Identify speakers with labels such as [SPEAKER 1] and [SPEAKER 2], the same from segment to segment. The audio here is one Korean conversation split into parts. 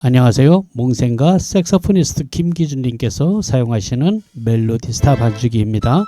[SPEAKER 1] 안녕하세요. 몽생과 색소포니스트 김기준님께서 사용하시는 멜로디스타 반주기입니다.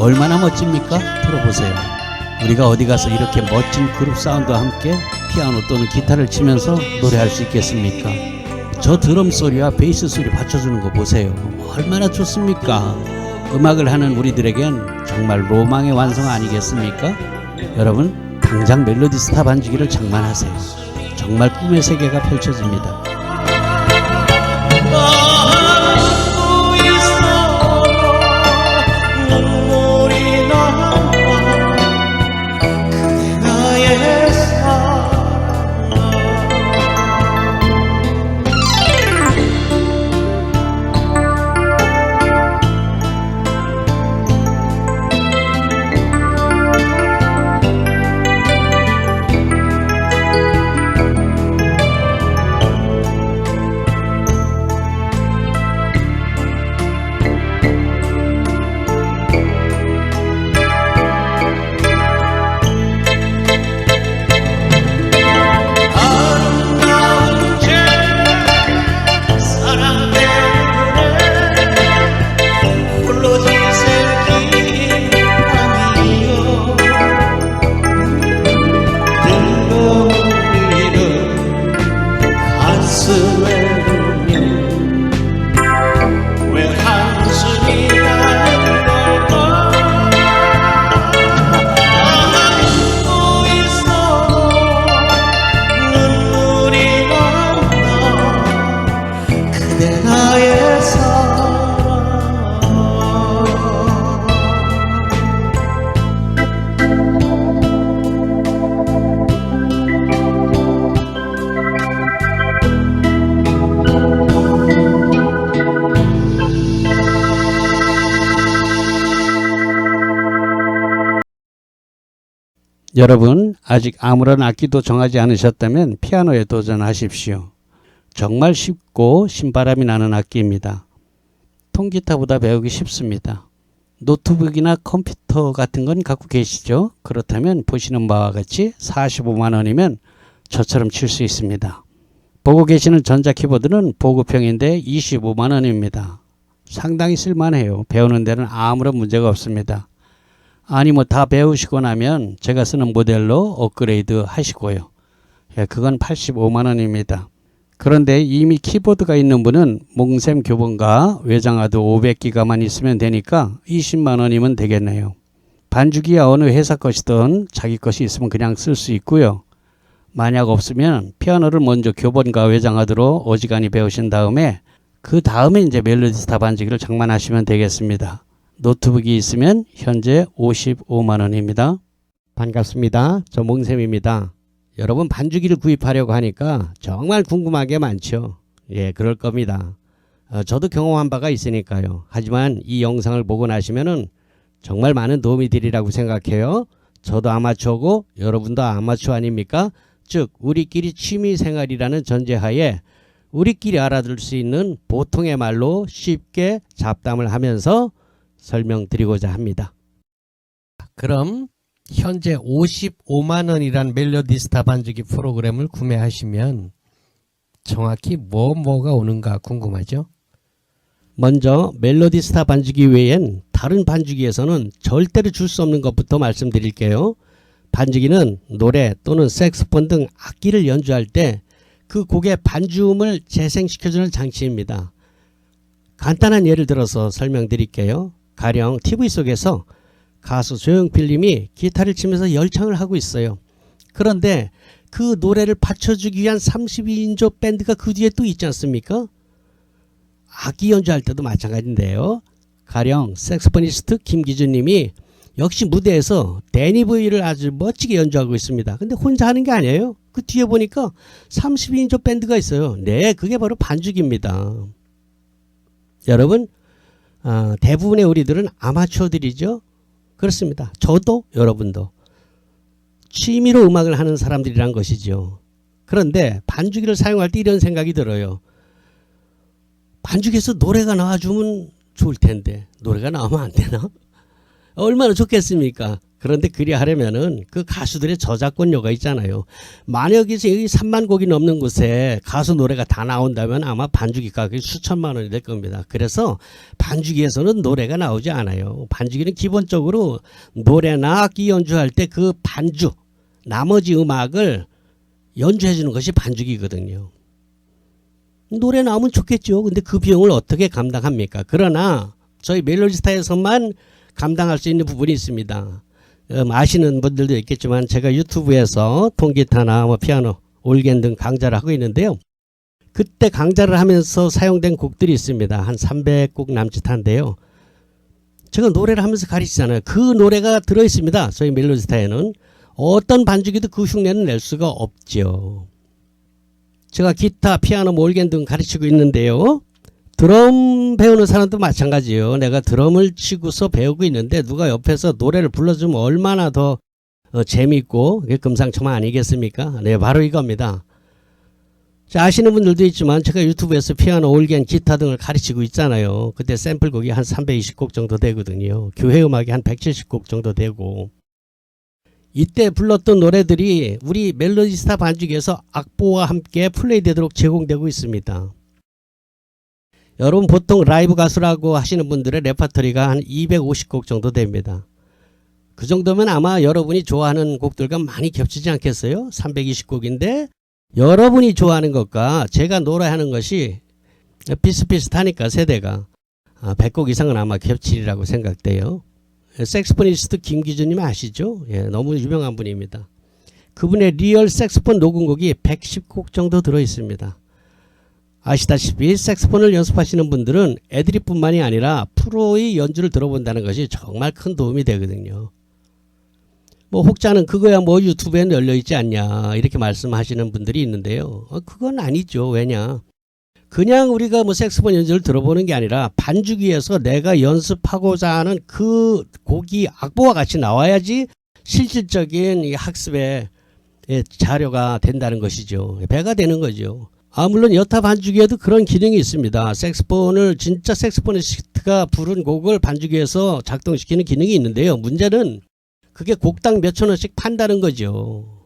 [SPEAKER 1] 얼마나 멋집니까? 들어보세요. 우리가 어디 가서 이렇게 멋진 그룹 사운드와 함께 피아노 또는 기타를 치면서 노래할 수 있겠습니까? 저 드럼 소리와 베이스 소리 받쳐주는 거 보세요. 얼마나 좋습니까? 음악을 하는 우리들에겐 정말 로망의 완성 아니겠습니까? 여러분, 당장 멜로디스타 반주기를 장만하세요. 정말 꿈의 세계가 펼쳐집니다. 여러분, 아직 아무런 악기도 정하지 않으셨다면 피아노에 도전하십시오. 정말 쉽고 신바람이 나는 악기입니다. 통기타보다 배우기 쉽습니다. 노트북이나 컴퓨터 같은 건 갖고 계시죠? 그렇다면 보시는 바와 같이 45만 원이면 저처럼 칠 수 있습니다. 보고 계시는 전자키보드는 보급형인데 25만 원입니다. 상당히 쓸만해요. 배우는 데는 아무런 문제가 없습니다. 아니 다 배우시고 나면 제가 쓰는 모델로 업그레이드 하시고요. 그건 85만 원입니다. 그런데 이미 키보드가 있는 분은 몽샘 교본과 외장하드 500기가만 있으면 되니까 20만 원이면 되겠네요. 반주기야 어느 회사 것이든 자기 것이 있으면 그냥 쓸 수 있고요. 만약 없으면 피아노를 먼저 교본과 외장하드로 어지간히 배우신 다음에 그 다음에 이제 멜로디스타 반주기를 장만하시면 되겠습니다. 노트북이 있으면 현재 55만 원입니다. 반갑습니다. 저 몽샘입니다. 여러분, 반주기를 구입하려고 하니까 정말 궁금한 게 많죠. 그럴 겁니다. 저도 경험한 바가 있으니까요. 하지만 이 영상을 보고 나시면은 정말 많은 도움이 되리라고 생각해요. 저도 아마추어고 여러분도 아마추어 아닙니까? 즉 우리끼리 취미생활이라는 전제하에 우리끼리 알아들 수 있는 보통의 말로 쉽게 잡담을 하면서 설명드리고자 합니다. 그럼 현재 55만 원이란 멜로디스타 반주기 프로그램을 구매하시면 정확히 뭐가 오는가 궁금하죠? 먼저 멜로디스타 반주기 외엔 다른 반주기에서는 절대로 줄 수 없는 것부터 말씀드릴게요. 반주기는 노래 또는 색소폰 등 악기를 연주할 때 그 곡의 반주음을 재생시켜주는 장치입니다. 간단한 예를 들어서 설명드릴게요. 가령 TV 속에서 가수 조용필님이 기타를 치면서 열창을 하고 있어요. 그런데 그 노래를 받쳐주기 위한 32인조 밴드가 그 뒤에 또 있지 않습니까? 악기 연주할 때도 마찬가지인데요. 가령 색소포니스트 김기준님이 역시 무대에서 데니 보이를 아주 멋지게 연주하고 있습니다. 근데 혼자 하는 게 아니에요. 그 뒤에 보니까 32인조 밴드가 있어요. 네, 그게 바로 반주기입니다. 여러분, 대부분의 우리들은 아마추어들이죠. 그렇습니다. 저도 여러분도 취미로 음악을 하는 사람들이란 것이죠. 그런데 반주기를 사용할 때 이런 생각이 들어요. 반주기에서 노래가 나와주면 좋을 텐데 노래가 나오면 안 되나? 얼마나 좋겠습니까? 그런데 그리 하려면은 그 가수들의 저작권료가 있잖아요. 만약에 여기 3만 곡이 넘는 곳에 가수 노래가 다 나온다면 아마 반주기 가격이 수천만 원이 될 겁니다. 그래서 반주기에서는 노래가 나오지 않아요. 반주기는 기본적으로 노래나 악기 연주할 때 그 반주, 나머지 음악을 연주해 주는 것이 반주기거든요. 노래 나오면 좋겠죠. 근데 그 비용을 어떻게 감당합니까? 그러나 저희 멜로디스타에서만 감당할 수 있는 부분이 있습니다. 아시는 분들도 있겠지만 제가 유튜브에서 통기타나 피아노, 올겐 등 강좌를 하고 있는데요. 그때 강좌를 하면서 사용된 곡들이 있습니다. 한 300곡 남짓한데요. 제가 노래를 하면서 가르치잖아요. 그 노래가 들어있습니다. 저희 멜로디스타에는. 어떤 반주기도 그 흉내는 낼 수가 없죠. 제가 기타, 피아노, 올겐 등 가르치고 있는데요. 드럼 배우는 사람도 마찬가지예요. 내가 드럼을 치고서 배우고 있는데 누가 옆에서 노래를 불러주면 얼마나 더 재밌고 금상첨화 아니겠습니까? 네, 바로 이겁니다. 자, 아시는 분들도 있지만 제가 유튜브에서 피아노, 올겐, 기타 등을 가르치고 있잖아요. 그때 샘플곡이 한 320곡 정도 되거든요. 교회 음악이 한 170곡 정도 되고, 이때 불렀던 노래들이 우리 멜로디스타 반주기에서 악보와 함께 플레이되도록 제공되고 있습니다. 여러분 보통 라이브 가수라고 하시는 분들의 레퍼토리가 한 250곡 정도 됩니다. 그 정도면 아마 여러분이 좋아하는 곡들과 많이 겹치지 않겠어요? 320곡인데 여러분이 좋아하는 것과 제가 노래하는 것이 비슷비슷하니까 세대가 100곡 이상은 아마 겹치리라고 생각돼요. 색소포니스트 김기준님 아시죠? 예, 너무 유명한 분입니다. 그분의 리얼 색소폰 녹음곡이 110곡 정도 들어있습니다. 아시다시피 색소폰을 연습하시는 분들은 애드립뿐만이 아니라 프로의 연주를 들어본다는 것이 정말 큰 도움이 되거든요. 뭐 혹자는 그거야 뭐 유튜브에 널려있지 않냐 이렇게 말씀하시는 분들이 있는데요. 그건 아니죠. 왜냐? 그냥 우리가 뭐 색소폰 연주를 들어보는 게 아니라 반주기에서 내가 연습하고자 하는 그 곡이 악보와 같이 나와야지 실질적인 이 학습의 자료가 된다는 것이죠. 배가 되는 거죠. 물론 여타 반주기에도 그런 기능이 있습니다. 색소폰을 진짜 색소포니스트가 부른 곡을 반주기에서 작동시키는 기능이 있는데요. 문제는 그게 곡당 몇천 원씩 판다는 거죠.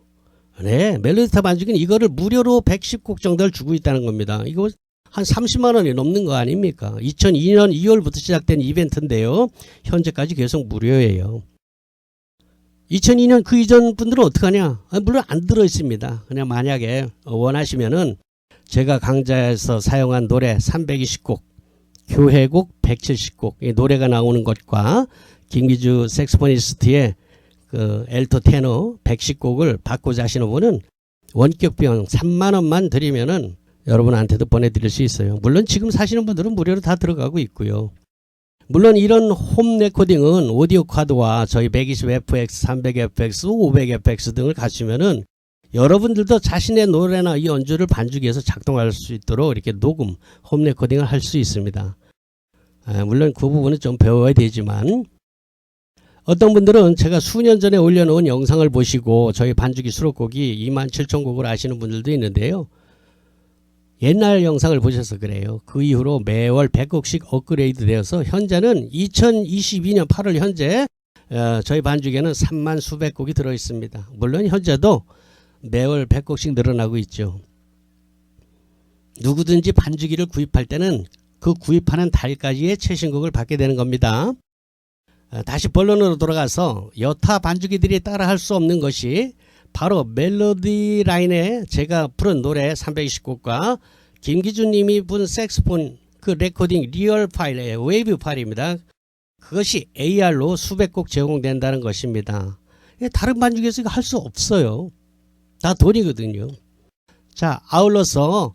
[SPEAKER 1] 네, 멜로디스타 반주기는 이거를 무료로 110곡 정도를 주고 있다는 겁니다. 이거 한 30만 원이 넘는 거 아닙니까? 2002년 2월부터 시작된 이벤트인데요. 현재까지 계속 무료예요. 2002년 그 이전 분들은 어떡하냐? 물론 안 들어있습니다. 그냥 만약에 원하시면은 제가 강좌에서 사용한 노래 320곡, 교회곡 170곡, 이 노래가 나오는 것과 김기주 색소포니스트의 그 엘토 테너 110곡을 받고자 하시는 분은 원격 비용 3만 원만 드리면은 여러분한테도 보내드릴 수 있어요. 물론 지금 사시는 분들은 무료로 다 들어가고 있고요. 물론 이런 홈 레코딩은 오디오 카드와 저희 120fx, 300fx, 500fx 등을 갖추면은 여러분들도 자신의 노래나 이 연주를 반주기에서 작동할 수 있도록 이렇게 녹음, 홈 레코딩을 할 수 있습니다. 물론 그 부분은 좀 배워야 되지만 어떤 분들은 제가 수년 전에 올려놓은 영상을 보시고 저희 반주기 수록곡이 27,000곡을 아시는 분들도 있는데요. 옛날 영상을 보셔서 그래요. 그 이후로 매월 100곡씩 업그레이드 되어서 현재는 2022년 8월 현재 저희 반주기에는 3만 수백 곡이 들어있습니다. 물론 현재도 매월 100곡씩 늘어나고 있죠. 누구든지 반주기를 구입할 때는 그 구입하는 달까지의 최신곡을 받게 되는 겁니다. 다시 본론으로 돌아가서 여타 반주기들이 따라할 수 없는 것이 바로 멜로디 라인에 제가 부른 노래 320곡과 김기준님이 부른 색스폰 그 레코딩 리얼 파일의 웨이브 파일입니다. 그것이 AR로 수백 곡 제공된다는 것입니다. 다른 반죽에서 이거 할 수 없어요. 다 돈이거든요. 자, 아울러서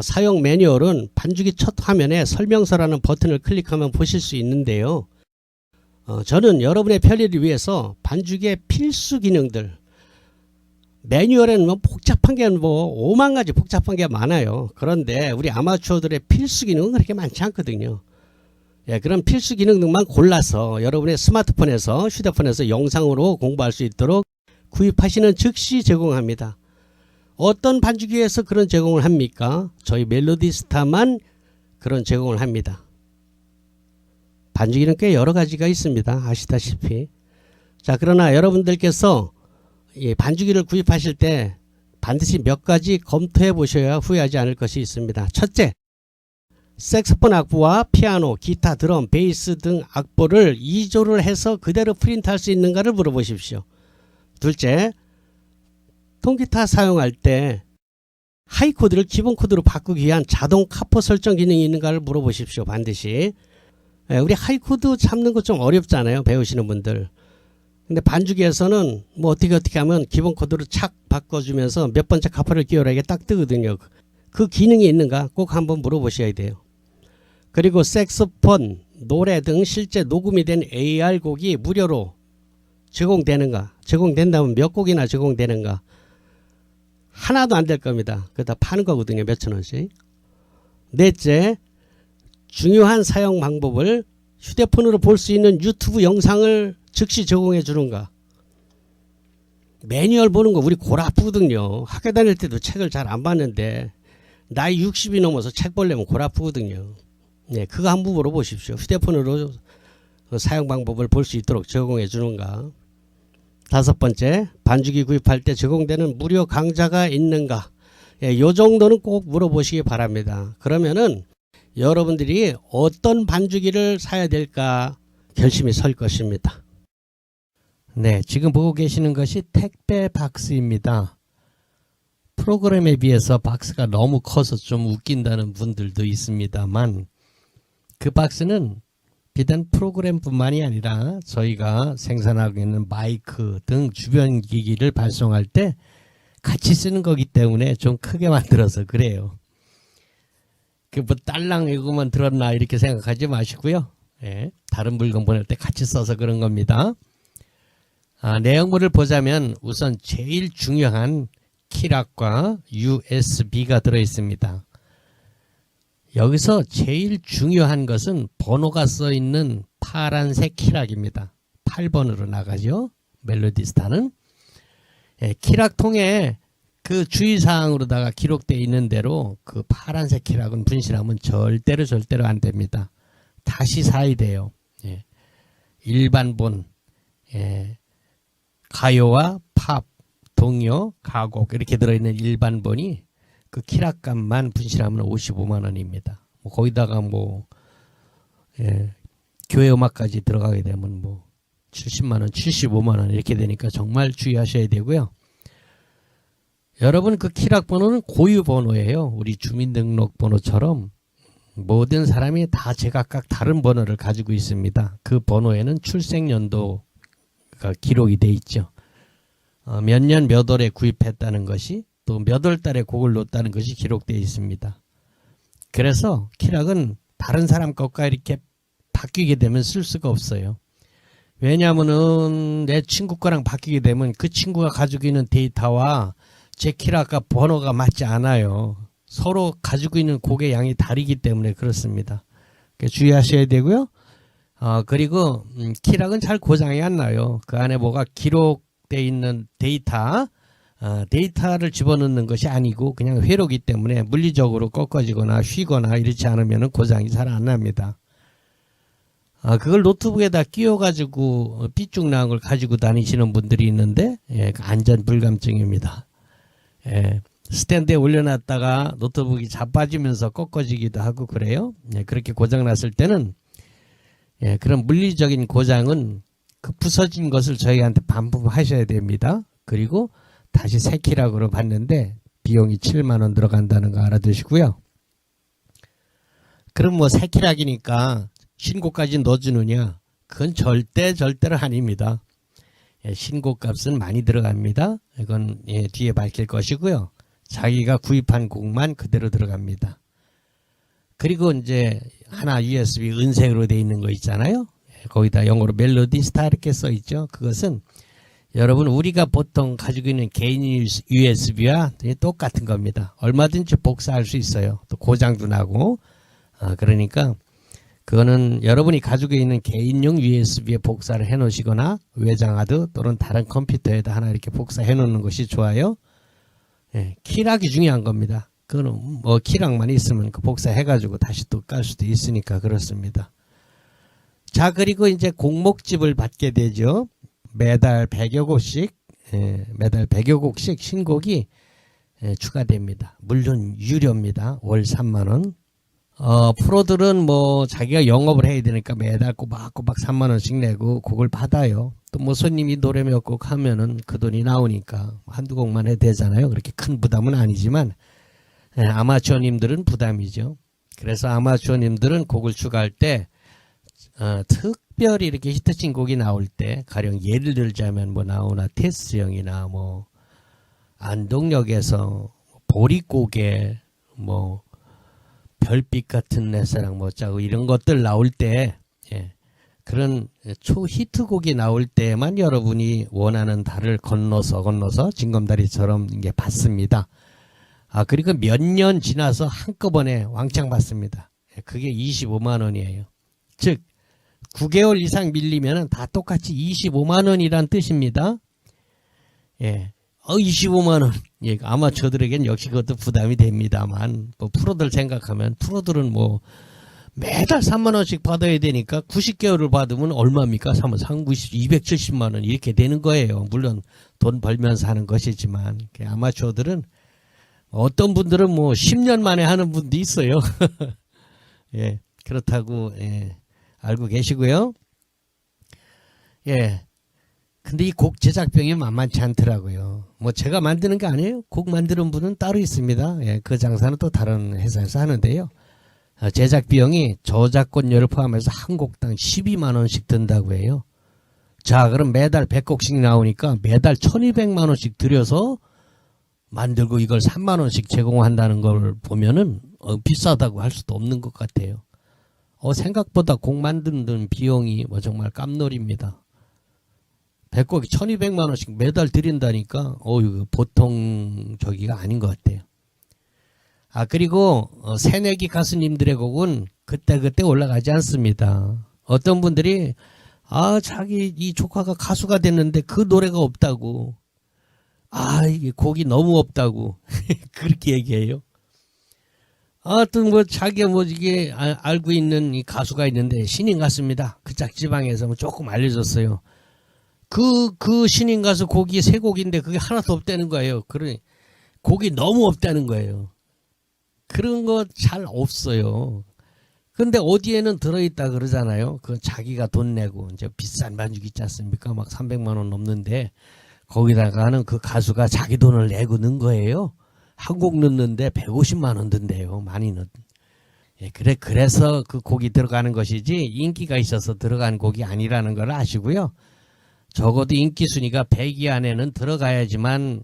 [SPEAKER 1] 사용 매뉴얼은 반죽이 첫 화면에 설명서라는 버튼을 클릭하면 보실 수 있는데요. 저는 여러분의 편리를 위해서 반죽의 필수 기능들, 매뉴얼에는 뭐 복잡한 게 뭐 5만 가지 복잡한 게 많아요. 그런데 우리 아마추어들의 필수 기능은 그렇게 많지 않거든요. 예, 그런 필수 기능들만 골라서 여러분의 스마트폰에서 휴대폰에서 영상으로 공부할 수 있도록 구입하시는 즉시 제공합니다. 어떤 반죽기에서 그런 제공을 합니까? 저희 멜로디스타만 그런 제공을 합니다. 반죽기는 꽤 여러 가지가 있습니다. 아시다시피. 자, 그러나 여러분들께서 이 반죽기를 구입하실 때 반드시 몇 가지 검토해 보셔야 후회하지 않을 것이 있습니다. 첫째, 색소폰 악보와 피아노, 기타, 드럼, 베이스 등 악보를 2조를 해서 그대로 프린트할 수 있는가를 물어보십시오. 둘째, 통기타 사용할 때 하이 코드를 기본 코드로 바꾸기 위한 자동 카포 설정 기능이 있는가를 물어보십시오. 반드시. 우리 하이 코드 잡는 거 좀 어렵잖아요. 배우시는 분들. 근데 반주기에서는 뭐 어떻게 하면 기본 코드로 착 바꿔주면서 몇 번째 카포를 끼워라 이게 딱 뜨거든요. 그 기능이 있는가 꼭 한번 물어보셔야 돼요. 그리고 색소폰, 노래 등 실제 녹음이 된 AR 곡이 무료로 제공되는가, 제공된다면 몇 곡이나 제공되는가, 하나도 안 될 겁니다. 그거 다 파는 거거든요. 몇천 원씩. 넷째, 중요한 사용 방법을 휴대폰으로 볼 수 있는 유튜브 영상을 즉시 제공해 주는가. 매뉴얼 보는 거 우리 골 아프거든요. 학교 다닐 때도 책을 잘 안 봤는데 나이 60이 넘어서 책 보려면 골 아프거든요. 네, 그거 한번 물어보십시오. 휴대폰으로 사용 방법을 볼 수 있도록 제공해 주는가. 다섯 번째, 반죽기 구입할 때 제공되는 무료 강좌가 있는가. 예, 요 정도는 꼭 물어보시기 바랍니다. 그러면은 여러분들이 어떤 반죽기를 사야 될까 결심이 설 것입니다. 네, 지금 보고 계시는 것이 택배 박스입니다. 프로그램에 비해서 박스가 너무 커서 좀 웃긴다는 분들도 있습니다만, 그 박스는 비단 프로그램뿐만이 아니라 저희가 생산하고 있는 마이크 등 주변 기기를 발송할 때 같이 쓰는 거기 때문에 좀 크게 만들어서 그래요. 그 뭐 딸랑 이거만 들었나 이렇게 생각하지 마시고요. 예, 다른 물건 보낼 때 같이 써서 그런 겁니다. 내용물을 보자면 우선 제일 중요한 키락과 USB가 들어있습니다. 여기서 제일 중요한 것은 번호가 써있는 파란색 키락입니다. 8번으로 나가죠. 멜로디스타는. 예, 키락통에 그 주의사항으로다가 기록되어 있는 대로 그 파란색 키락은 분실하면 절대로 안 됩니다. 다시 사야 돼요. 예. 일반본, 예. 가요와 팝, 동요, 가곡 이렇게 들어있는 일반본이 그 키락값만 분실하면 55만원입니다. 뭐 거기다가 뭐 예, 교회 음악까지 들어가게 되면 뭐 70만원, 75만원 이렇게 되니까 정말 주의하셔야 되고요. 여러분 그 키락 번호는 고유 번호예요. 우리 주민등록번호처럼 모든 사람이 다 제각각 다른 번호를 가지고 있습니다. 그 번호에는 출생연도가 기록이 돼 있죠. 몇 년 몇 월에 구입했다는 것이 또 몇 월 달에 곡을 놓았다는 것이 기록되어 있습니다. 그래서 키락은 다른 사람 것과 이렇게 바뀌게 되면 쓸 수가 없어요. 왜냐하면은 내 친구 거랑 바뀌게 되면 그 친구가 가지고 있는 데이터와 제 키락과 번호가 맞지 않아요. 서로 가지고 있는 곡의 양이 다르기 때문에 그렇습니다. 주의하셔야 되고요. 그리고 키락은 잘 고장이 안 나요. 그 안에 뭐가 기록되어 있는 데이터를 집어넣는 것이 아니고 그냥 회로기 때문에 물리적으로 꺾어지거나 휘거나 이렇지 않으면 고장이 잘 안 납니다. 그걸 노트북에다 끼워가지고 삐쭉 나온 걸 가지고 다니시는 분들이 있는데 예, 안전 불감증입니다. 예, 스탠드에 올려놨다가 노트북이 자빠지면서 꺾어지기도 하고 그래요. 예, 그렇게 고장났을 때는 예, 그런 물리적인 고장은 그 부서진 것을 저희한테 반품하셔야 됩니다. 그리고
[SPEAKER 2] 다시 새 키락으로 받는데 비용이 7만 원 들어간다는 거 알아두시고요. 그럼 뭐 새 키락이니까 신고까지 넣어주느냐? 그건 절대로 아닙니다. 예, 신고값은 많이 들어갑니다. 이건 뒤에 밝힐 것이고요. 자기가 구입한 곡만 그대로 들어갑니다. 그리고 이제 하나 USB 은색으로 되어 있는 거 있잖아요. 거기다 영어로 멜로디 스타 이렇게 써 있죠. 그것은 여러분 우리가 보통 가지고 있는 개인 USB와 똑같은 겁니다. 얼마든지 복사할 수 있어요. 또 고장도 나고. 그러니까 그거는 여러분이 가지고 있는 개인용 USB에 복사를 해 놓으시거나 외장하드 또는 다른 컴퓨터에다 하나 이렇게 복사해 놓는 것이 좋아요. 예, 키락이 중요한 겁니다. 그거는 뭐 키락만 있으면 그 복사해 가지고 다시 또 깔 수도 있으니까 그렇습니다. 자, 그리고 이제 곡목집을 받게 되죠. 매달 100여 곡씩 매달 100여 곡씩 신곡이 추가됩니다. 물론 유료입니다. 월 3만 원. 프로들은 뭐 자기가 영업을 해야 되니까 매달 꼬박꼬박 3만 원씩 내고 곡을 받아요. 또 뭐 손님이 노래 몇 곡 하면은 그 돈이 나오니까 한두 곡만 해도 되잖아요. 그렇게 큰 부담은 아니지만 아마추어님들은 부담이죠. 그래서 아마추어님들은 곡을 추가할 때 특별히 이렇게 히트친 곡이 나올 때 가령 예를 들자면 뭐 나오나 테스 형이나 뭐 안동역에서 보릿고개 뭐 별빛 같은 내 사랑 못자고 이런 것들 나올 때 그런 초히트곡이 나올 때만 여러분이 원하는 달을 건너서 징검다리처럼 이게 받습니다. 그리고 몇 년 지나서 한꺼번에 왕창 받습니다. 그게 25만 원이에요. 즉 9개월 이상 밀리면 다 똑같이 25만 원이란 뜻입니다. 25만 원. 아마추어들에겐 역시 그것도 부담이 됩니다만, 뭐 프로들 생각하면, 프로들은 뭐 매달 3만 원씩 받아야 되니까 90개월을 받으면 얼마입니까? 270만 원 이렇게 되는 거예요. 물론 돈 벌면서 하는 것이지만, 아마추어들은 어떤 분들은 뭐 10년 만에 하는 분도 있어요. 그렇다고, 알고 계시고요. 근데 이 곡 제작비용이 만만치 않더라고요. 뭐 제가 만드는 게 아니에요. 곡 만드는 분은 따로 있습니다. 그 장사는 또 다른 회사에서 하는데요. 제작비용이 저작권료를 포함해서 한 곡당 12만 원씩 든다고 해요. 자, 그럼 매달 100곡씩 나오니까 매달 1200만 원씩 들여서 만들고 이걸 3만 원씩 제공한다는 걸 보면은 비싸다고 할 수도 없는 것 같아요. 생각보다 곡 만드는 비용이 뭐 정말 깜놀입니다. 100곡이 1200만 원씩 매달 드린다니까 이거 보통 저기가 아닌 것 같아요. 그리고 새내기 가수님들의 곡은 그때그때 올라가지 않습니다. 어떤 분들이 자기 이 조카가 가수가 됐는데 그 노래가 없다고, 이게 곡이 너무 없다고 그렇게 얘기해요. 또 뭐 자기가 뭐 이게 알고 있는 이 가수가 있는데 신인 가수입니다. 그 짝지방에서 뭐 조금 알려줬어요. 그 신인 가수 곡이 3곡인데 그게 하나도 없다는 거예요. 그러니 곡이 너무 없다는 거예요. 그런 거 잘 없어요. 근데 어디에는 들어있다 그러잖아요. 그건 자기가 돈 내고 이제 비싼 반죽 있지 않습니까? 막 300만 원 넘는데 거기다가는 그 가수가 자기 돈을 내고 넣은 거예요. 한 곡 넣는데 150만 원 든대요. 많이 넣. 그래서 그 곡이 들어가는 것이지 인기가 있어서 들어간 곡이 아니라는 걸 아시고요. 적어도 인기 순위가 100위 안에는 들어가야지만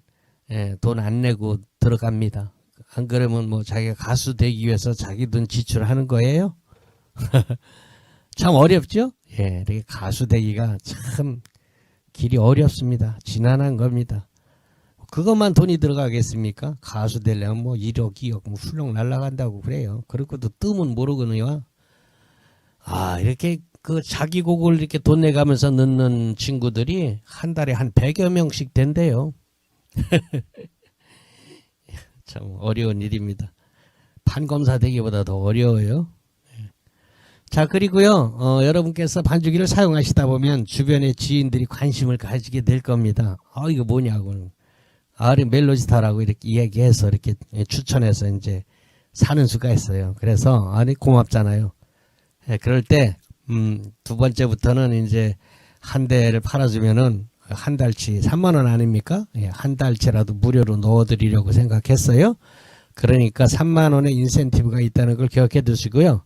[SPEAKER 2] 돈 안 내고 들어갑니다. 안 그러면 뭐 자기가 가수 되기 위해서 자기 돈 지출하는 거예요. 참 어렵죠? 이렇게 가수 되기가 참 길이 어렵습니다. 지난한 겁니다. 그것만 돈이 들어가겠습니까? 가수 되려면 뭐 1억, 2억 뭐 훌렁 날아간다고 그래요. 그렇고도 뜸은 모르거든요. 이렇게 그 자기 곡을 이렇게 돈 내가면서 넣는 친구들이 한 달에 한 100여 명씩 된대요. 참 어려운 일입니다. 판검사 되기보다 더 어려워요. 자, 그리고요, 여러분께서 반주기를 사용하시다 보면 주변의 지인들이 관심을 가지게 될 겁니다. 이거 뭐냐고. 멜로디스타라고 이렇게 이야기해서 이렇게 추천해서 이제 사는 수가 있어요. 그래서, 고맙잖아요. 그럴 때, 두 번째부터는 이제 한 대를 팔아주면은 한 달치 3만 원 아닙니까? 예, 한 달치라도 무료로 넣어드리려고 생각했어요. 그러니까 3만 원의 인센티브가 있다는 걸 기억해 두시고요.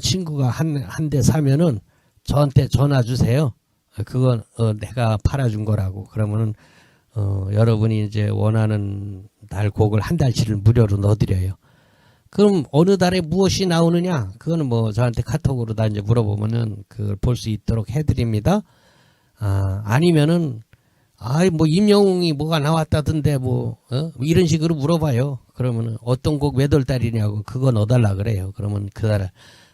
[SPEAKER 2] 친구가 한 대 사면은 저한테 전화 주세요. 그건 내가 팔아준 거라고. 그러면은 여러분이 이제 원하는 날 곡을 한 달치를 무료로 넣어드려요. 그럼 어느 달에 무엇이 나오느냐? 그거는 뭐 저한테 카톡으로 다 이제 물어보면은 그걸 볼 수 있도록 해드립니다. 아니면은 뭐 임영웅이 뭐가 나왔다던데 이런 식으로 물어봐요. 그러면은 어떤 곡 몇 월 달이냐고 그거 넣어달라 그래요. 그러면 그달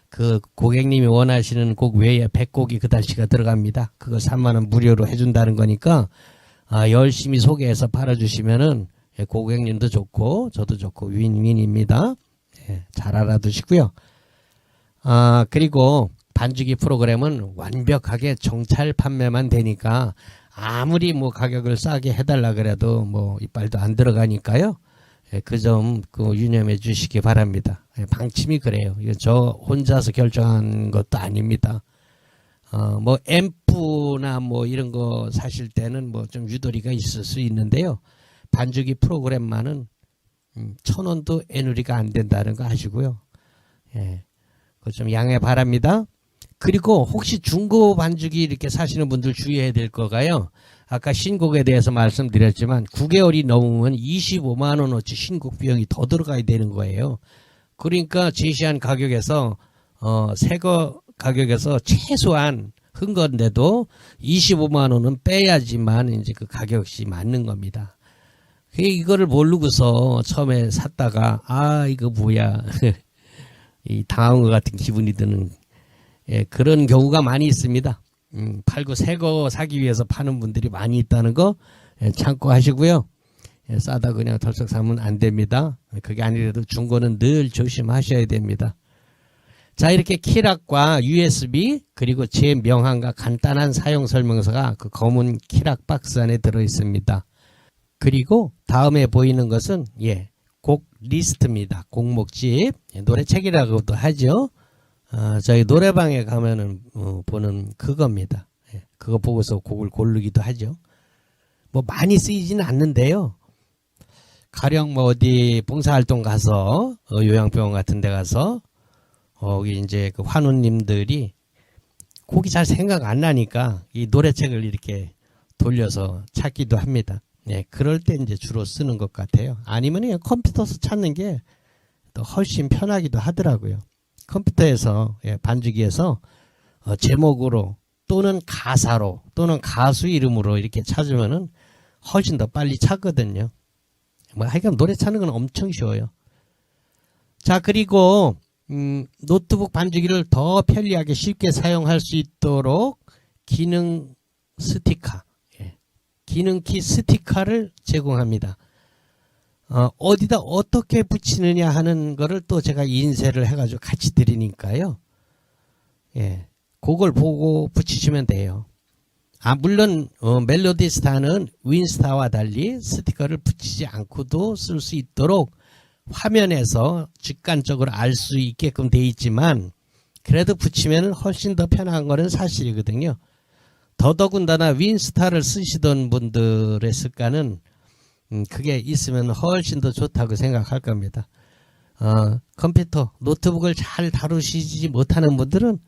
[SPEAKER 2] 그 고객님이 원하시는 곡 외에 100곡이 그 달치가 들어갑니다. 그거 3만 원 무료로 해준다는 거니까 열심히 소개해서 팔아주시면은 고객님도 좋고 저도 좋고 윈윈입니다. 잘 알아두시고요. 그리고 반주기 프로그램은 완벽하게 정찰 판매만 되니까 아무리 뭐 가격을 싸게 해달라 그래도 뭐 이빨도 안 들어가니까요. 그 점 유념해 주시기 바랍니다. 방침이 그래요. 이거 저 혼자서 결정한 것도 아닙니다. 뭐 앰프나 뭐 이런 거 사실 때는 뭐 좀 유도리가 있을 수 있는데요. 반주기 프로그램만은 1,000원도 애누리가 안 된다는 거 아시고요. 그거 좀 양해 바랍니다. 그리고 혹시 중고 반주기 이렇게 사시는 분들 주의해야 될 거가요. 아까 신곡에 대해서 말씀드렸지만 9개월이 넘으면 25만 원어치 신곡 비용이 더 들어가야 되는 거예요. 그러니까 제시한 가격에서 새거 가격에서 최소한 한 건데도 25만 원은 빼야지만 이제 그 가격이 맞는 겁니다. 이거를 모르고서 처음에 샀다가 이거 뭐야 이 당한 것 같은 기분이 드는 그런 경우가 많이 있습니다. 팔고 새거 사기 위해서 파는 분들이 많이 있다는 거 참고하시고요. 싸다 그냥 덜썩 사면 안 됩니다. 그게 아니라도 중고는 늘 조심하셔야 됩니다. 자, 이렇게 키락과 USB 그리고 제 명함과 간단한 사용 설명서가 그 검은 키락 박스 안에 들어 있습니다. 그리고 다음에 보이는 것은 곡 리스트입니다. 곡목집 노래책이라고도 하죠. 저희 노래방에 가면은 보는 그겁니다. 그거 보고서 곡을 고르기도 하죠. 뭐 많이 쓰이지는 않는데요. 가령 뭐 어디 봉사활동 가서 요양병원 같은 데 가서 거기 이제 그 환우님들이 곡이 잘 생각 안 나니까 이 노래책을 이렇게 돌려서 찾기도 합니다. 그럴 때 이제 주로 쓰는 것 같아요. 아니면 그냥 컴퓨터에서 찾는 게 또 훨씬 편하기도 하더라고요. 컴퓨터에서 반주기에서 제목으로 또는 가사로 또는 가수 이름으로 이렇게 찾으면은 훨씬 더 빨리 찾거든요. 뭐 하여간 노래 찾는 건 엄청 쉬워요. 자, 그리고 노트북 반주기를 더 편리하게 쉽게 사용할 수 있도록 기능 스티커, 기능키 스티커를 제공합니다. 어디다 어떻게 붙이느냐 하는 거를 또 제가 인쇄를 해가지고 같이 드리니까요. 그걸 보고 붙이시면 돼요. 물론 멜로디 스타는 윈스타와 달리 스티커를 붙이지 않고도 쓸 수 있도록 화면에서 직관적으로 알 수 있게끔 돼 있지만 그래도 붙이면 훨씬 더 편한 거는 사실이거든요. 더더군다나 윈스타를 쓰시던 분들의 습관은 그게 있으면 훨씬 더 좋다고 생각할 겁니다. 컴퓨터, 노트북을 잘 다루시지 못하는 분들은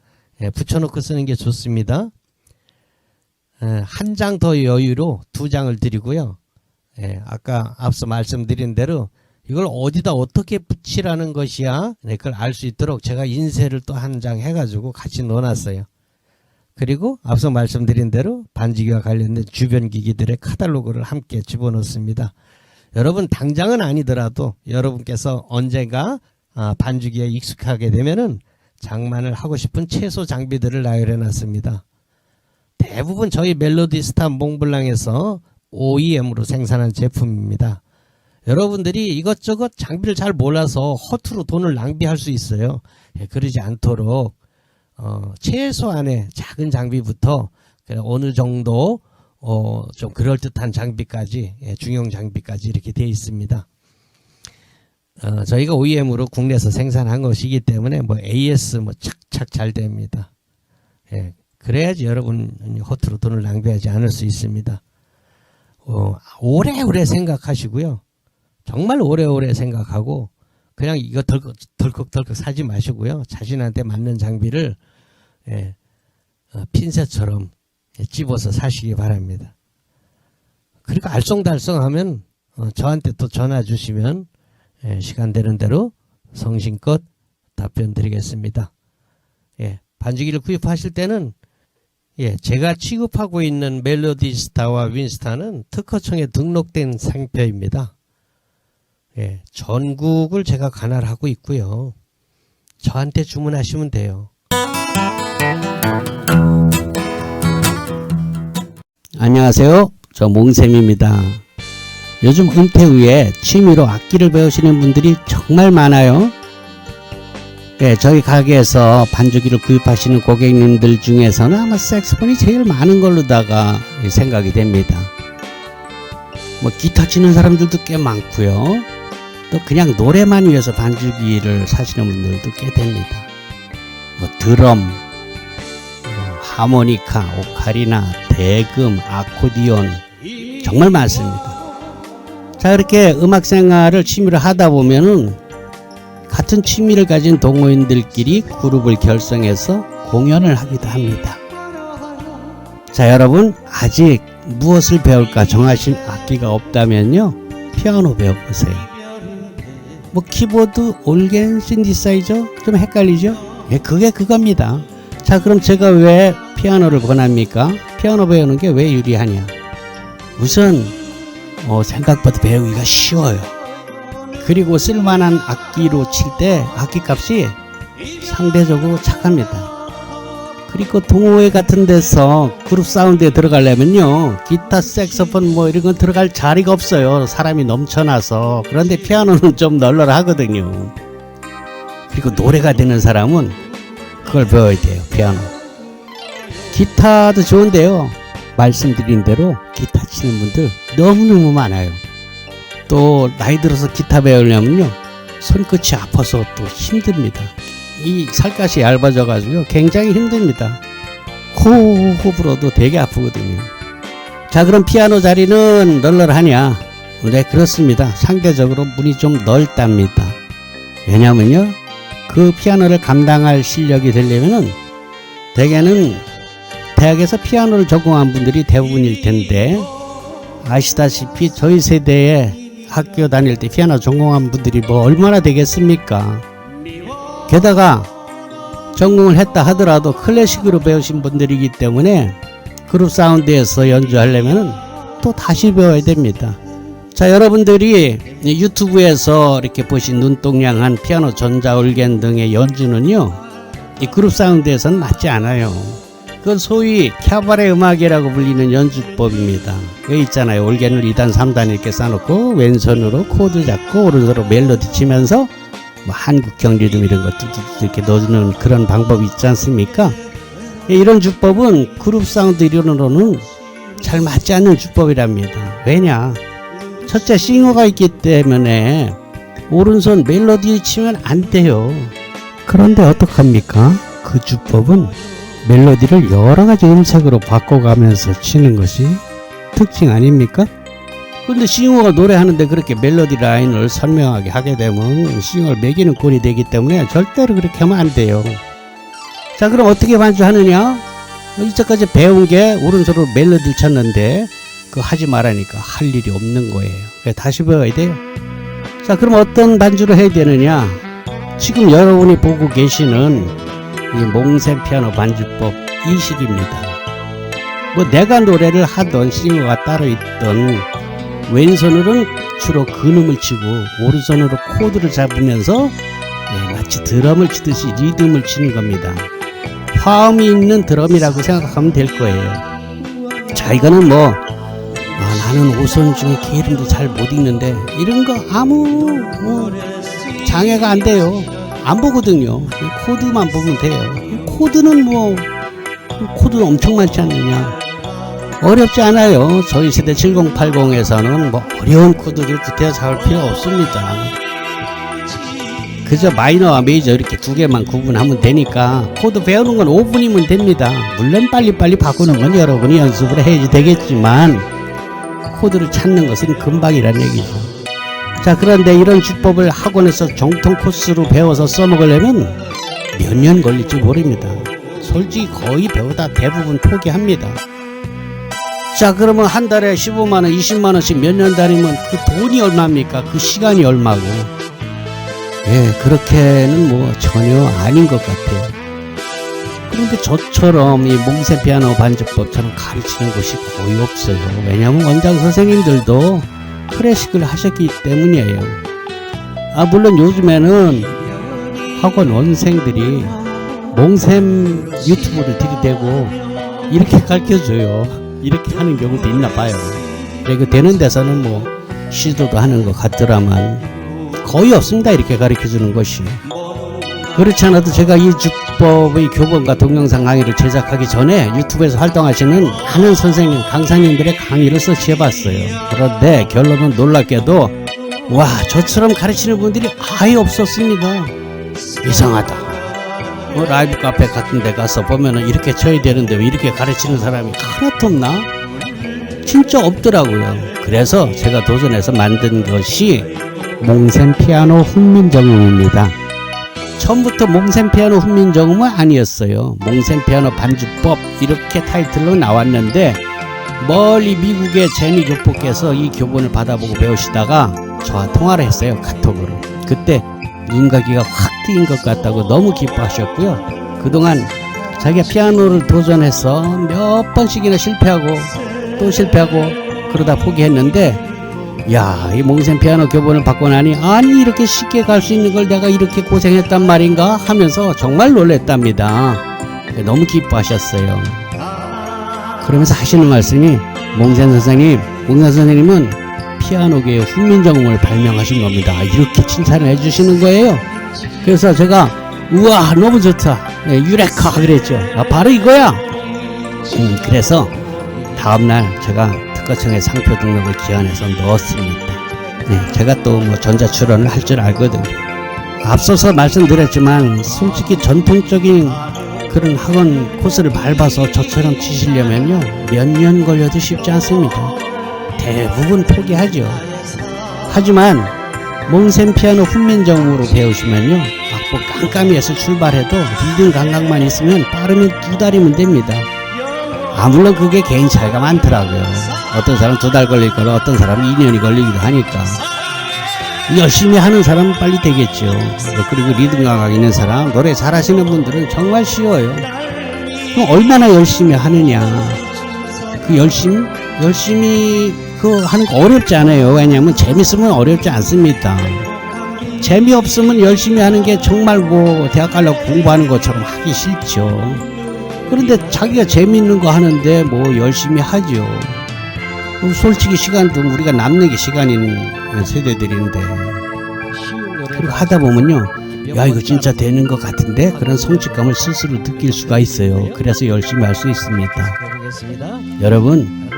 [SPEAKER 2] 붙여놓고 쓰는 게 좋습니다. 한 장 더 여유로 2장을 드리고요. 아까 앞서 말씀드린 대로 이걸 어디다 어떻게 붙이라는 것이야 그걸 알 수 있도록 제가 인쇄를 또 한 장 해가지고 같이 넣어놨어요. 그리고 앞서 말씀드린 대로 반주기와 관련된 주변 기기들의 카탈로그를 함께 집어넣습니다. 여러분 당장은 아니더라도 여러분께서 언젠가 반주기에 익숙하게 되면은 장만을 하고 싶은 최소 장비들을 나열해 놨습니다. 대부분 저희 멜로디스타 몽블랑에서 OEM으로 생산한 제품입니다. 여러분들이 이것저것 장비를 잘 몰라서 허투루 돈을 낭비할 수 있어요. 그러지 않도록 최소한의 작은 장비부터 어느 정도 좀 그럴듯한 장비까지 중형 장비까지 이렇게 되어 있습니다. 저희가 OEM으로 국내에서 생산한 것이기 때문에 뭐 AS 뭐 착착 잘 됩니다. 그래야지 여러분 허투루 돈을 낭비하지 않을 수 있습니다. 오래오래 생각하시고요. 정말 오래오래 생각하고 그냥 이거 덜컥 사지 마시고요. 자신한테 맞는 장비를 핀셋처럼 집어서 사시기 바랍니다. 그리고 알쏭달쏭하면 저한테 또 전화 주시면 시간 되는 대로 성심껏 답변 드리겠습니다. 반주기를 구입하실 때는 제가 취급하고 있는 멜로디스타와 윈스타는 특허청에 등록된 상표입니다. 전국을 제가 관할하고 있고요. 저한테 주문하시면 돼요.
[SPEAKER 1] 안녕하세요. 저 몽쌤입니다. 요즘 은퇴 후에 취미로 악기를 배우시는 분들이 정말 많아요. 저희 가게에서 반주기를 구입하시는 고객님들 중에서는 아마 색소폰이 제일 많은 걸로다가 생각이 됩니다. 뭐 기타 치는 사람들도 꽤 많고요. 또 그냥 노래만 위해서 반주기를 사시는 분들도 꽤 됩니다. 뭐 드럼, 하모니카, 오카리나, 대금, 아코디온 정말 많습니다. 자, 이렇게 음악 생활을 취미로 하다 보면은 같은 취미를 가진 동호인들끼리 그룹을 결성해서 공연을 하기도 합니다. 자, 여러분 아직 무엇을 배울까 정하신 악기가 없다면요, 피아노 배워보세요. 뭐 키보드, 올겐, 신디사이저 좀 헷갈리죠? 그게 그겁니다. 자, 그럼 제가 왜 피아노를 권합니까? 피아노 배우는 게 왜 유리하냐? 우선 생각보다 배우기가 쉬워요. 그리고 쓸만한 악기로 칠 때 악기값이 상대적으로 착합니다. 그리고 동호회 같은 데서 그룹 사운드에 들어가려면요, 기타, 색소폰 뭐 이런 건 들어갈 자리가 없어요. 사람이 넘쳐나서. 그런데 피아노는 좀 널널하거든요. 그리고 노래가 되는 사람은 그걸 배워야 돼요. 피아노. 기타도 좋은데요, 말씀드린 대로 기타 치는 분들 너무너무 많아요. 또 나이 들어서 기타 배우려면요, 손끝이 아파서 또 힘듭니다. 이 살갗이 얇아져 가지고 굉장히 힘듭니다. 호흡 불어도 되게 아프거든요. 자, 그럼 피아노 자리는 널널하냐? 네, 그렇습니다. 상대적으로 문이 좀 넓답니다. 왜냐면요, 그 피아노를 감당할 실력이 되려면은 대개는 대학에서 피아노를 전공한 분들이 대부분일 텐데, 아시다시피 저희 세대에 학교 다닐 때 피아노 전공한 분들이 뭐 얼마나 되겠습니까? 게다가 전공을 했다 하더라도 클래식으로 배우신 분들이기 때문에 그룹 사운드에서 연주하려면 또 다시 배워야 됩니다. 자, 여러분들이 유튜브에서 이렇게 보신 눈동냥한 피아노, 전자, 올겐 등의 연주는요, 이 그룹 사운드에서는 맞지 않아요. 그건 소위 캬바레 음악이라고 불리는 연주법입니다. 왜 있잖아요, 올겐을 2단 3단 이렇게 쌓아놓고 왼손으로 코드 잡고 오른손으로 멜로디 치면서 뭐 한국형 리듬 이런 거 이렇게 넣는 그런 방법이 있지 않습니까? 이런 주법은 그룹 사운드 이론으로는 잘 맞지 않는 주법이랍니다. 왜냐? 첫째, 싱어가 있기 때문에 오른손 멜로디 치면 안 돼요. 그런데 어떡합니까? 그 주법은 멜로디를 여러 가지 음색으로 바꿔가면서 치는 것이 특징 아닙니까? 근데 싱어가 노래하는데 그렇게 멜로디 라인을 선명하게 하게 되면 싱어를 매기는 꼴이 되기 때문에 절대로 그렇게 하면 안 돼요. 자, 그럼 어떻게 반주하느냐? 이제까지 배운 게 오른손으로 멜로디를 쳤는데 그거 하지 말라니까 할 일이 없는 거예요. 다시 배워야 돼요. 자, 그럼 어떤 반주를 해야 되느냐? 지금 여러분이 보고 계시는 이 몽셈 피아노 반주법 이 식입니다. 뭐 내가 노래를 하던 싱어가 따로 있던 왼손으로는 주로 근음을 치고 오른손으로 코드를 잡으면서 마치 드럼을 치듯이 리듬을 치는 겁니다. 화음이 있는 드럼이라고 생각하면 될 거예요. 자, 이거는 뭐 나는 오선 중에 개 이름도 잘 못 읽는데 이런 거 아무 장애가 안 돼요. 안 보거든요. 코드만 보면 돼요. 코드는 코드는 엄청 많지 않느냐. 어렵지 않아요. 저희 세대 7080에서는 뭐 어려운 코드를 구태여 잡을 필요 없습니다. 그저 마이너와 메이저 이렇게 두 개만 구분하면 되니까 코드 배우는 건 5분이면 됩니다. 물론 빨리빨리 바꾸는 건 여러분이 연습을 해야지 되겠지만 코드를 찾는 것은 금방이란 얘기죠. 자, 그런데 이런 주법을 학원에서 정통 코스로 배워서 써먹으려면 몇 년 걸릴지 모릅니다. 솔직히 거의 배우다 대부분 포기합니다. 자, 그러면 한 달에 15만원, 20만원씩 몇 년 다니면 그 돈이 얼마입니까? 그 시간이 얼마고. 예, 그렇게는 뭐 전혀 아닌 것 같아요. 그런데 저처럼 이 몽세 피아노 반주법처럼 가르치는 곳이 거의 없어요. 왜냐하면 원장 선생님들도 클래식을 하셨기 때문이에요. 물론 요즘에는 학원 원생들이 몽셈 유튜브를 들이대고 이렇게 가르쳐줘요. 이렇게 하는 경우도 있나 봐요. 그리고 되는 데서는 뭐 시도도 하는 것 같더라만 거의 없습니다. 이렇게 가르쳐주는 것이. 그렇지 않아도 제가 이 주법의 교본과 동영상 강의를 제작하기 전에 유튜브에서 활동하시는 많은 선생님, 강사님들의 강의를 서치해봤어요. 그런데 결론은 놀랍게도 와, 저처럼 가르치는 분들이 아예 없었습니다. 이상하다. 뭐 라이브 카페 같은 데 가서 보면은 이렇게 쳐야 되는데 왜 이렇게 가르치는 사람이 하나도 없나? 진짜 없더라고요. 그래서 제가 도전해서 만든 것이 몽셈 피아노 훈민정음입니다. 처음부터 몽셈 피아노 훈민정음은 아니었어요. 몽셈 피아노 반주법 이렇게 타이틀로 나왔는데 멀리 미국의 제니 교포께서 이 교본을 받아보고 배우시다가 저와 통화를 했어요. 카톡으로. 그때 눈가기가 확 트인 것 같다고 너무 기뻐하셨고요. 그동안 자기가 피아노를 도전해서 몇 번씩이나 실패하고 또 실패하고 그러다 포기했는데 야, 이 몽셈 피아노 교본을 받고 나니 아니 이렇게 쉽게 갈 수 있는 걸 내가 이렇게 고생했단 말인가 하면서 정말 놀랬답니다. 너무 기뻐하셨어요. 그러면서 하시는 말씀이 몽셈 선생님은 피아노계의 훈민정음을 발명하신 겁니다. 이렇게 칭찬을 해주시는 거예요. 그래서 제가 우와 너무 좋다. 유레카 그랬죠. 바로 이거야. 그래서 다음날 제가 특허청에 상표 등록을 기한해서 넣었습니다. 제가 또 뭐 전자출원을 할 줄 알거든요. 앞서서 말씀드렸지만 솔직히 전통적인 그런 학원 코스를 밟아서 저처럼 치시려면요 몇 년 걸려도 쉽지 않습니다. 대부분 포기하죠. 하지만 몽셈 피아노 훈민정음으로 배우시면요 악보 깜깜이에서 출발해도 리듬 감각만 있으면 빠르면 2달이면 됩니다. 물론 그게 개인 차이가 많더라고요. 어떤 사람은 2달 걸릴 거라 어떤 사람은 2년이 걸리기도 하니까 열심히 하는 사람은 빨리 되겠죠. 그리고 리듬 감각 있는 사람, 노래 잘하시는 분들은 정말 쉬워요. 그럼 얼마나 열심히 하느냐. 그 열심히 그 하는 거 어렵지 않아요. 왜냐하면 재밌으면 어렵지 않습니다. 재미없으면 열심히 하는 게 정말 뭐 대학 가려고 공부하는 것처럼 하기 싫죠. 그런데 자기가 재미있는 거 하는데 뭐 열심히 하죠. 솔직히 시간도 우리가 남는 게 시간인 세대들인데 그리고 하다 보면요 야 이거 진짜 되는 것 같은데 그런 성취감을 스스로 느낄 수가 있어요. 그래서 열심히 할 수 있습니다. 여러분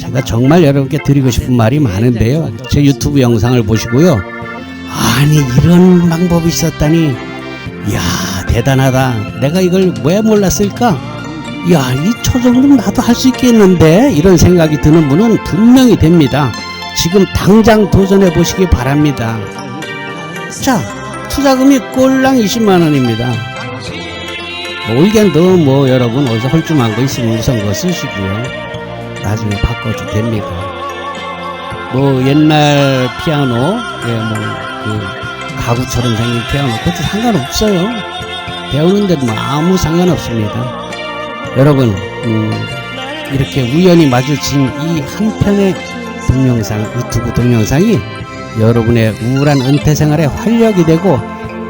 [SPEAKER 1] 제가 정말 여러분께 드리고 싶은 말이 많은데요. 제 유튜브 영상을 보시고요 아니 이런 방법이 있었다니 이야 대단하다. 내가 이걸 왜 몰랐을까? 야, 이 초정도면 나도 할 수 있겠는데? 이런 생각이 드는 분은 분명히 됩니다. 지금 당장 도전해 보시기 바랍니다. 자, 투자금이 꼴랑 20만원입니다. 올겐도 뭐 여러분 어디서 헐쭉한 거 있으면 우선 거 쓰시고요. 나중에 바꿔도 됩니다. 뭐 옛날 피아노, 그 가구처럼 생긴 피아노, 그것도 상관없어요. 배우는데 뭐 아무 상관없습니다. 여러분 이렇게 우연히 마주친 이 한 편의 동영상, 유튜브 동영상이 여러분의 우울한 은퇴 생활에 활력이 되고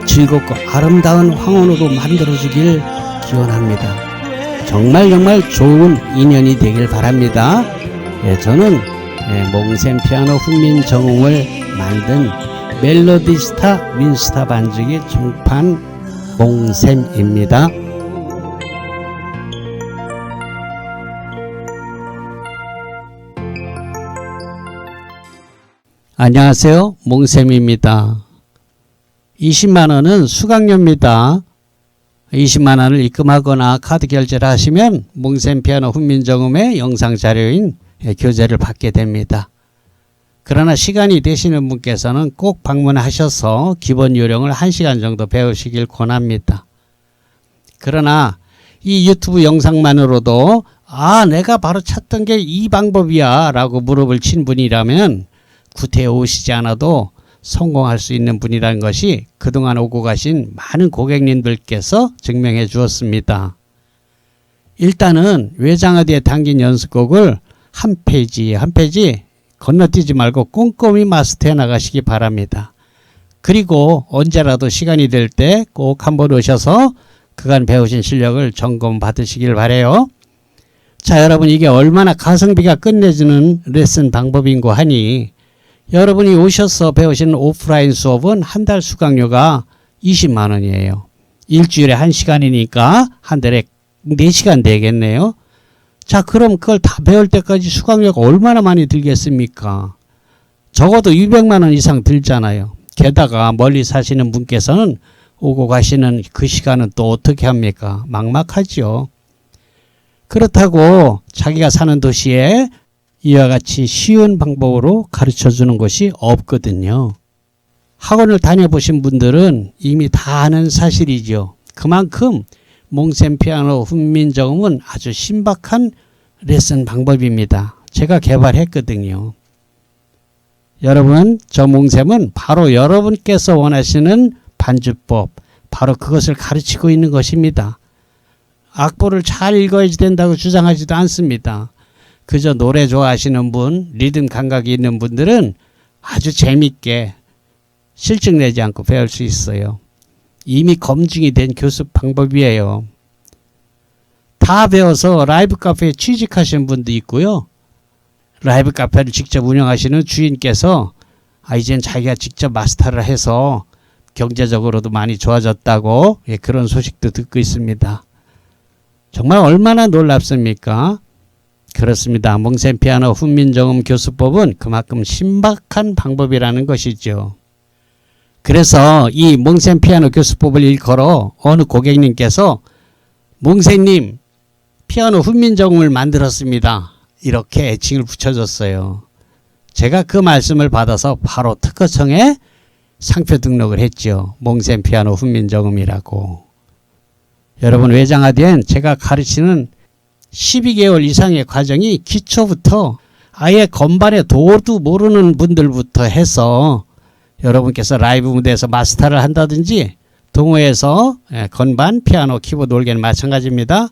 [SPEAKER 1] 즐겁고 아름다운 황혼으로 만들어주길 기원합니다. 정말 좋은 인연이 되길 바랍니다. 저는 몽셈 피아노 훈민정음을 만든 멜로디스타 윈스타 반주기 중판 몽셈입니다. 안녕하세요. 몽셈입니다. 20만원은 수강료입니다. 20만원을 입금하거나 카드 결제를 하시면 몽셈 피아노 훈민정음의 영상 자료인 교재를 받게 됩니다. 그러나 시간이 되시는 분께서는 꼭 방문하셔서 기본 요령을 1시간 정도 배우시길 권합니다. 그러나 이 유튜브 영상만으로도 내가 바로 찾던 게 이 방법이야 라고 무릎을 친 분이라면 구태에 오시지 않아도 성공할 수 있는 분이라는 것이 그동안 오고 가신 많은 고객님들께서 증명해 주었습니다. 일단은 외장하드에 담긴 연습곡을 한 페이지 건너뛰지 말고 꼼꼼히 마스터해 나가시기 바랍니다. 그리고 언제라도 시간이 될 때 꼭 한번 오셔서 그간 배우신 실력을 점검 받으시길 바라요. 자, 여러분, 이게 얼마나 가성비가 끝내주는 레슨 방법인고 하니 여러분이 오셔서 배우시는 오프라인 수업은 한 달 수강료가 20만 원이에요. 일주일에 1시간이니까 한 달에 4시간 되겠네요. 자, 그럼 그걸 다 배울 때까지 수강료가 얼마나 많이 들겠습니까? 적어도 200만 원 이상 들잖아요. 게다가 멀리 사시는 분께서는 오고 가시는 그 시간은 또 어떻게 합니까? 막막하죠. 그렇다고 자기가 사는 도시에 이와 같이 쉬운 방법으로 가르쳐 주는 곳이 없거든요. 학원을 다녀보신 분들은 이미 다 아는 사실이죠. 그만큼 몽셈 피아노 훈민정음은 아주 신박한 레슨 방법입니다. 제가 개발했거든요. 여러분, 저 몽셈은 바로 여러분께서 원하시는 반주법, 바로 그것을 가르치고 있는 것입니다. 악보를 잘 읽어야지 된다고 주장하지도 않습니다. 그저 노래 좋아하시는 분, 리듬 감각이 있는 분들은 아주 재밌게 실증 내지 않고 배울 수 있어요. 이미 검증이 된 교습 방법이에요. 다 배워서 라이브 카페에 취직하신 분도 있고요. 라이브 카페를 직접 운영하시는 주인께서 이젠 자기가 직접 마스터를 해서 경제적으로도 많이 좋아졌다고 그런 소식도 듣고 있습니다. 정말 얼마나 놀랍습니까? 그렇습니다. 몽셈 피아노 훈민정음 교수법은 그만큼 신박한 방법이라는 것이죠. 그래서 이 몽셈 피아노 교수법을 일컬어 어느 고객님께서 몽셈님 피아노 훈민정음을 만들었습니다. 이렇게 애칭을 붙여줬어요. 제가 그 말씀을 받아서 바로 특허청에 상표 등록을 했죠. 몽셈 피아노 훈민정음이라고. 여러분, 외장하드엔 제가 가르치는 12개월 이상의 과정이 기초부터 아예 건반의 도도 모르는 분들부터 해서 여러분께서 라이브 무대에서 마스터를 한다든지 동호회에서 건반, 피아노, 키보드, 올게는 마찬가지입니다.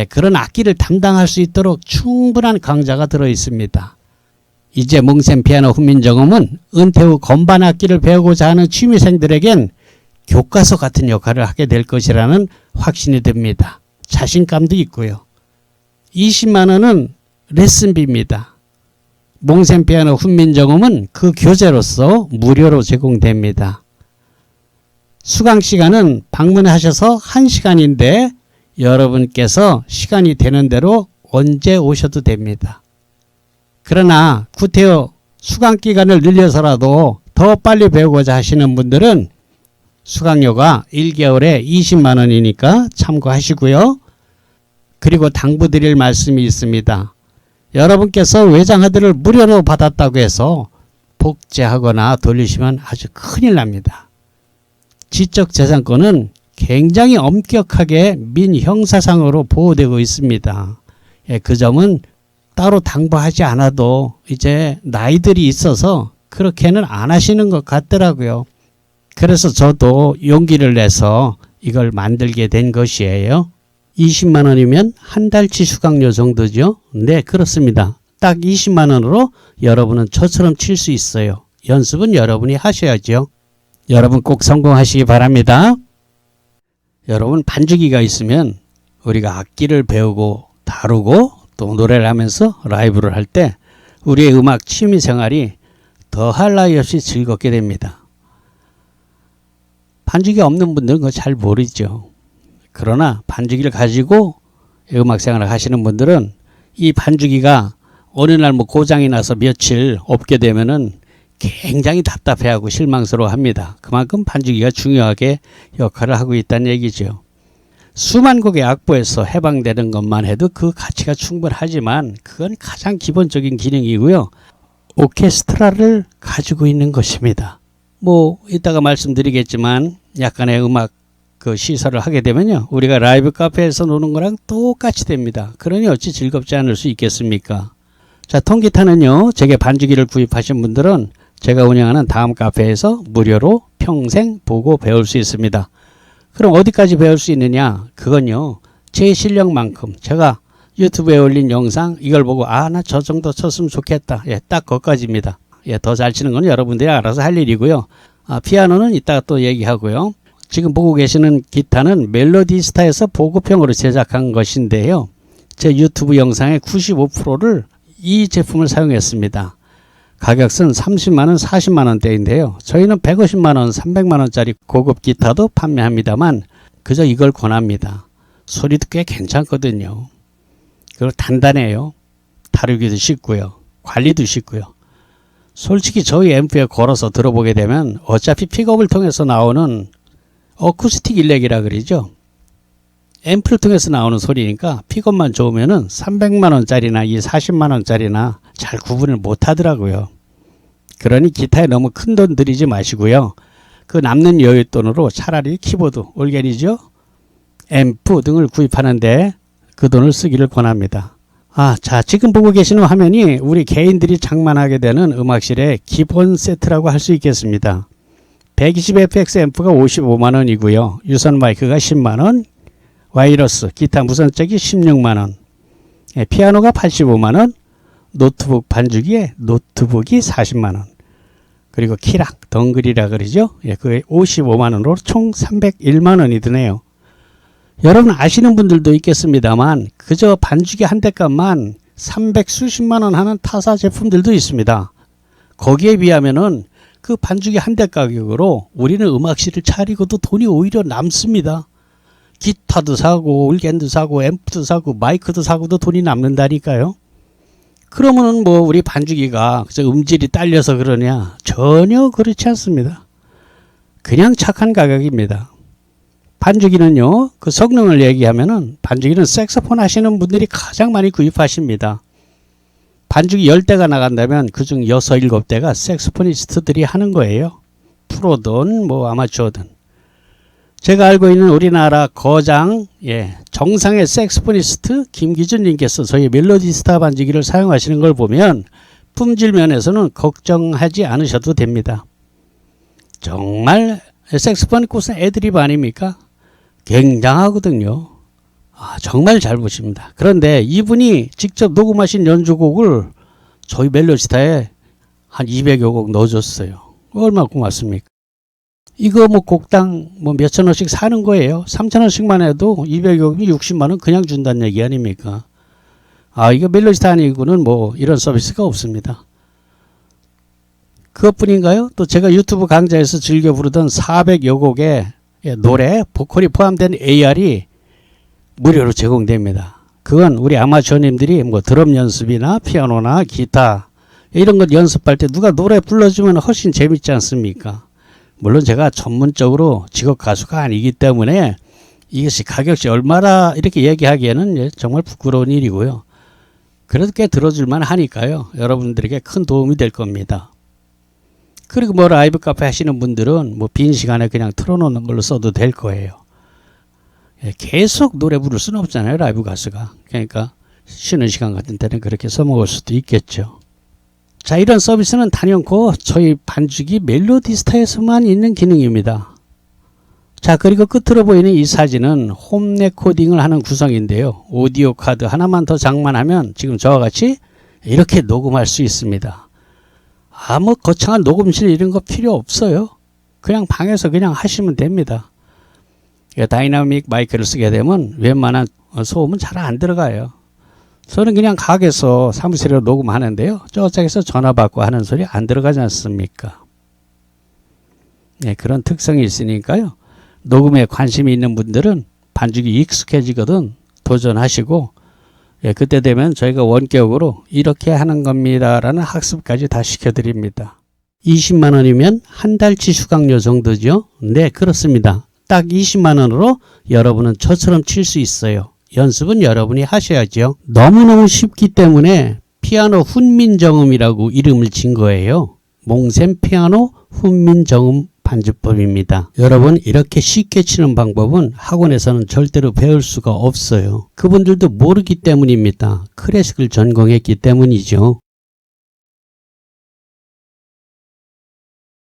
[SPEAKER 1] 그런 악기를 담당할 수 있도록 충분한 강좌가 들어 있습니다. 이제 몽셈 피아노 훈민정음은 은퇴 후 건반 악기를 배우고자 하는 취미생들에겐 교과서 같은 역할을 하게 될 것이라는 확신이 듭니다. 자신감도 있고요. 20만 원은 레슨비입니다. 몽셈 피아노 훈민정음은 그 교재로서 무료로 제공됩니다. 수강 시간은 방문하셔서 1시간인데 여러분께서 시간이 되는 대로 언제 오셔도 됩니다. 그러나 구태여 수강 기간을 늘려서라도 더 빨리 배우고자 하시는 분들은 수강료가 1개월에 20만 원이니까 참고하시고요. 그리고 당부드릴 말씀이 있습니다. 여러분께서 외장하드를 무료로 받았다고 해서 복제하거나 돌리시면 아주 큰일 납니다. 지적재산권은 굉장히 엄격하게 민형사상으로 보호되고 있습니다. 그 점은 따로 당부하지 않아도 이제 나이들이 있어서 그렇게는 안 하시는 것 같더라고요. 그래서 저도 용기를 내서 이걸 만들게 된 것이에요. 20만 원이면 한 달치 수강료 정도죠. 네, 그렇습니다. 딱 20만 원으로 여러분은 저처럼 칠 수 있어요. 연습은 여러분이 하셔야죠. 여러분 꼭 성공하시기 바랍니다. 여러분, 반주기가 있으면 우리가 악기를 배우고 다루고 또 노래를 하면서 라이브를 할 때 우리의 음악 취미 생활이 더할 나위 없이 즐겁게 됩니다. 반주기 없는 분들은 그거 잘 모르죠. 그러나 반주기를 가지고 음악 생활을 하시는 분들은 이 반주기가 어느 날 고장이 나서 며칠 없게 되면은 굉장히 답답해하고 실망스러워합니다. 그만큼 반주기가 중요하게 역할을 하고 있다는 얘기죠. 수만 곡의 악보에서 해방되는 것만 해도 그 가치가 충분하지만 그건 가장 기본적인 기능이고요. 오케스트라를 가지고 있는 것입니다. 뭐 이따가 말씀드리겠지만 약간의 음악 그 시설을 하게 되면요, 우리가 라이브 카페에서 노는 거랑 똑같이 됩니다. 그러니 어찌 즐겁지 않을 수 있겠습니까? 자, 통기타는요, 제게 반주기를 구입하신 분들은 제가 운영하는 다음 카페에서 무료로 평생 보고 배울 수 있습니다. 그럼 어디까지 배울 수 있느냐? 그건요, 제 실력만큼 제가 유튜브에 올린 영상 이걸 보고 아, 나 저 정도 쳤으면 좋겠다. 예, 딱 거기까지입니다. 예, 더 잘 치는 건 여러분들이 알아서 할 일이고요. 피아노는 이따가 또 얘기하고요. 지금 보고 계시는 기타는 멜로디스타에서 보급형으로 제작한 것인데요. 제 유튜브 영상의 95%를 이 제품을 사용했습니다. 가격은 30만원, 40만원대인데요. 저희는 150만원, 300만원짜리 고급 기타도 판매합니다만 그저 이걸 권합니다. 소리도 꽤 괜찮거든요. 그리고 단단해요. 다루기도 쉽고요. 관리도 쉽고요. 솔직히 저희 앰프에 걸어서 들어보게 되면 어차피 픽업을 통해서 나오는 어쿠스틱 일렉이라 그러죠. 앰프를 통해서 나오는 소리니까 픽업만 좋으면은 300만원짜리나 이 40만원짜리나 잘 구분을 못 하더라고요. 그러니 기타에 너무 큰 돈 들이지 마시고요. 그 남는 여윳돈으로 차라리 키보드, 올게니죠, 앰프 등을 구입하는데 그 돈을 쓰기를 권합니다. 자, 지금 보고 계시는 화면이 우리 개인들이 장만하게 되는 음악실의 기본 세트라고 할 수 있겠습니다. 120fx 앰프가 55만원이고요. 유선 마이크가 10만원, 와이러스, 기타 무선잭이 16만원, 피아노가 85만원, 노트북 반주기에 노트북이 40만원, 그리고 키락, 덩글이라 그러죠. 그게 55만원으로 총 301만원이 드네요. 여러분 아시는 분들도 있겠습니다만 그저 반주기 한 대 값만 300 수십만원 하는 타사 제품들도 있습니다. 거기에 비하면은 그 반주기 한 대 가격으로 우리는 음악실을 차리고도 돈이 오히려 남습니다. 기타도 사고 올겐도 사고 앰프도 사고 마이크도 사고도 돈이 남는다니까요. 그러면은 뭐 우리 반주기가 그저 음질이 딸려서 그러냐? 전혀 그렇지 않습니다. 그냥 착한 가격입니다. 반주기는요, 그 성능을 얘기하면은 반주기는 색소폰 하시는 분들이 가장 많이 구입하십니다. 반주기 10대가 나간다면 그중 6, 7대가 색소포니스트들이 하는 거예요. 프로든 뭐 아마추어든. 제가 알고 있는 우리나라 거장, 정상의 색소포니스트 김기준 님께서 저희 멜로디스타 반주기를 사용하시는 걸 보면 품질 면에서는 걱정하지 않으셔도 됩니다. 정말 색소폰 꽃은 애드립 아닙니까? 굉장하거든요. 정말 잘 보십니다. 그런데 이분이 직접 녹음하신 연주곡을 저희 멜로디스타에 한 200여 곡 넣어줬어요. 얼마나 고맙습니까? 이거 뭐 곡당 뭐 몇천 원씩 사는 거예요. 3천 원씩만 해도 200여 곡이 60만 원 그냥 준다는 얘기 아닙니까? 이거 멜로디스타 아니고는 뭐 이런 서비스가 없습니다. 그것뿐인가요? 또 제가 유튜브 강좌에서 즐겨 부르던 400여 곡의 노래, 보컬이 포함된 AR이 무료로 제공됩니다. 그건 우리 아마추어님들이 뭐 드럼 연습이나 피아노나 기타 이런 것 연습할 때 누가 노래 불러주면 훨씬 재밌지 않습니까? 물론 제가 전문적으로 직업 가수가 아니기 때문에 이것이 가격이 얼마나 이렇게 얘기하기에는 정말 부끄러운 일이고요. 그래도 꽤 들어줄만 하니까요. 여러분들에게 큰 도움이 될 겁니다. 그리고 뭐 라이브 카페 하시는 분들은 뭐 빈 시간에 그냥 틀어놓는 걸로 써도 될 거예요. 계속 노래 부를 수는 없잖아요, 라이브 가수가. 그러니까 쉬는 시간 같은 때는 그렇게 써먹을 수도 있겠죠. 자, 이런 서비스는 단연코 저희 반주기 멜로디스타에서만 있는 기능입니다. 자, 그리고 끝으로 보이는 이 사진은 홈 레코딩을 하는 구성인데요. 오디오 카드 하나만 더 장만하면 지금 저와 같이 이렇게 녹음할 수 있습니다. 뭐 거창한 녹음실 이런 거 필요 없어요. 그냥 방에서 그냥 하시면 됩니다. 다이나믹 마이크를 쓰게 되면 웬만한 소음은 잘 안 들어가요. 저는 그냥 가게에서 사무실에 녹음하는데요. 저쪽에서 전화 받고 하는 소리 안 들어가지 않습니까? 그런 특성이 있으니까요. 녹음에 관심이 있는 분들은 반주기 익숙해지거든 도전하시고, 그때 되면 저희가 원격으로 이렇게 하는 겁니다 라는 학습까지 다 시켜드립니다. 20만 원이면 한 달치 수강료 정도죠. 네, 그렇습니다. 딱 20만 원으로 여러분은 저처럼 칠 수 있어요. 연습은 여러분이 하셔야죠. 너무너무 쉽기 때문에 피아노 훈민정음이라고 이름을 진 거예요. 몽셈 피아노 훈민정음 반주법입니다. 여러분, 이렇게 쉽게 치는 방법은 학원에서는 절대로 배울 수가 없어요. 그분들도 모르기 때문입니다. 클래식을 전공했기 때문이죠.